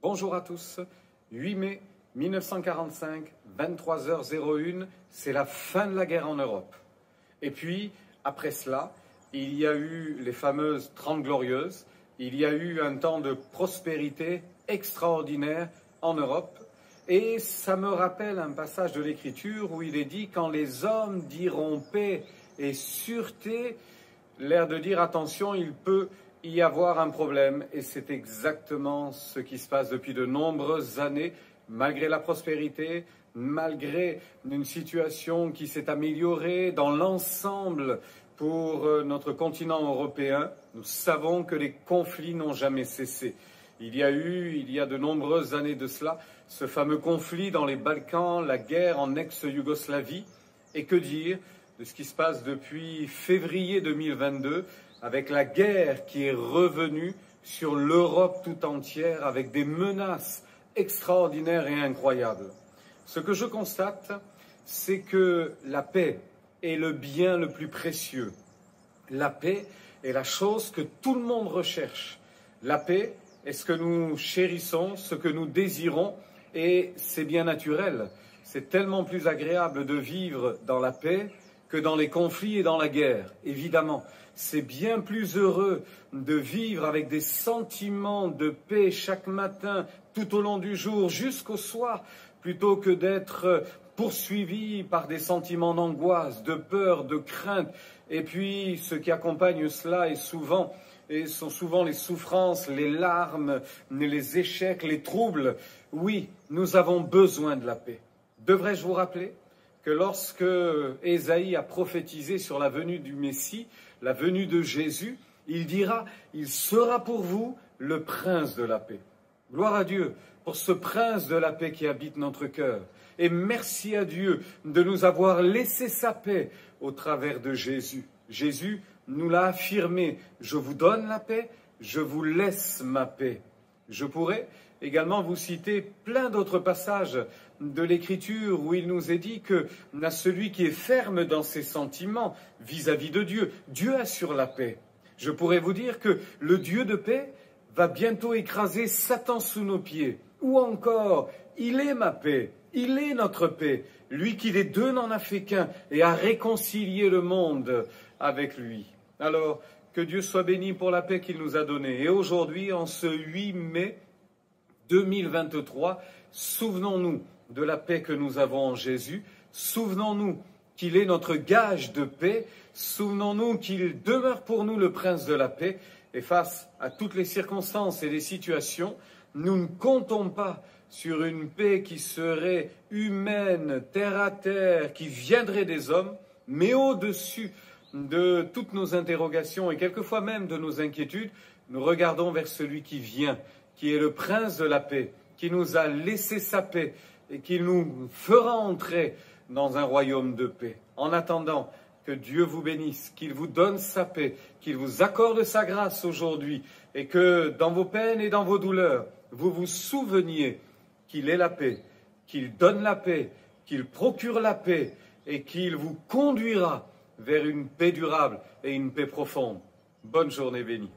Bonjour à tous, 8 mai 1945, 23h01, c'est la fin de la guerre en Europe. Et puis, après cela, il y a eu les fameuses 30 Glorieuses, il y a eu un temps de prospérité extraordinaire en Europe. Et ça me rappelle un passage de l'Écriture où il est dit « Quand les hommes diront paix et sûreté », l'air de dire « Attention, il peut y avoir un problème ». Et c'est exactement ce qui se passe depuis de nombreuses années, malgré la prospérité, malgré une situation qui s'est améliorée dans l'ensemble pour notre continent européen. Nous savons que les conflits n'ont jamais cessé. Il y a de nombreuses années de cela, ce fameux conflit dans les Balkans, la guerre en ex-Yougoslavie. Et que dire de ce qui se passe depuis février 2022, avec la guerre qui est revenue sur l'Europe tout entière, avec des menaces extraordinaires et incroyables. Ce que je constate, c'est que la paix est le bien le plus précieux. La paix est la chose que tout le monde recherche. La paix est ce que nous chérissons, ce que nous désirons, et c'est bien naturel. C'est tellement plus agréable de vivre dans la paix que dans les conflits et dans la guerre, évidemment. C'est bien plus heureux de vivre avec des sentiments de paix chaque matin, tout au long du jour, jusqu'au soir, plutôt que d'être poursuivi par des sentiments d'angoisse, de peur, de crainte. Et puis, ce qui accompagne cela sont souvent les souffrances, les larmes, les échecs, les troubles. Oui, nous avons besoin de la paix. Devrais-je vous rappeler que lorsque Ésaïe a prophétisé sur la venue du Messie, la venue de Jésus, il dira « Il sera pour vous le prince de la paix ». Gloire à Dieu pour ce prince de la paix qui habite notre cœur. Et merci à Dieu de nous avoir laissé sa paix au travers de Jésus. Jésus nous l'a affirmé « Je vous donne la paix, je vous laisse ma paix ». Je pourrais également vous citer plein d'autres passages de l'Écriture où il nous est dit que à celui qui est ferme dans ses sentiments vis-à-vis de Dieu, Dieu assure la paix. Je pourrais vous dire que le Dieu de paix va bientôt écraser Satan sous nos pieds. Ou encore, il est ma paix, il est notre paix, lui qui les deux n'en a fait qu'un et a réconcilié le monde avec lui. Alors, que Dieu soit béni pour la paix qu'il nous a donnée. Et aujourd'hui, en ce 8 mai 2023, souvenons-nous de la paix que nous avons en Jésus. Souvenons-nous qu'il est notre gage de paix. Souvenons-nous qu'il demeure pour nous le prince de la paix. Et face à toutes les circonstances et les situations, nous ne comptons pas sur une paix qui serait humaine, terre à terre, qui viendrait des hommes, mais au-dessus de toutes nos interrogations et quelquefois même de nos inquiétudes, nous regardons vers celui qui vient, qui est le prince de la paix, qui nous a laissé sa paix et qui nous fera entrer dans un royaume de paix. En attendant, que Dieu vous bénisse, qu'il vous donne sa paix, qu'il vous accorde sa grâce aujourd'hui et que dans vos peines et dans vos douleurs, vous vous souveniez qu'il est la paix, qu'il donne la paix, qu'il procure la paix et qu'il vous conduira vers une paix durable et une paix profonde. Bonne journée bénie.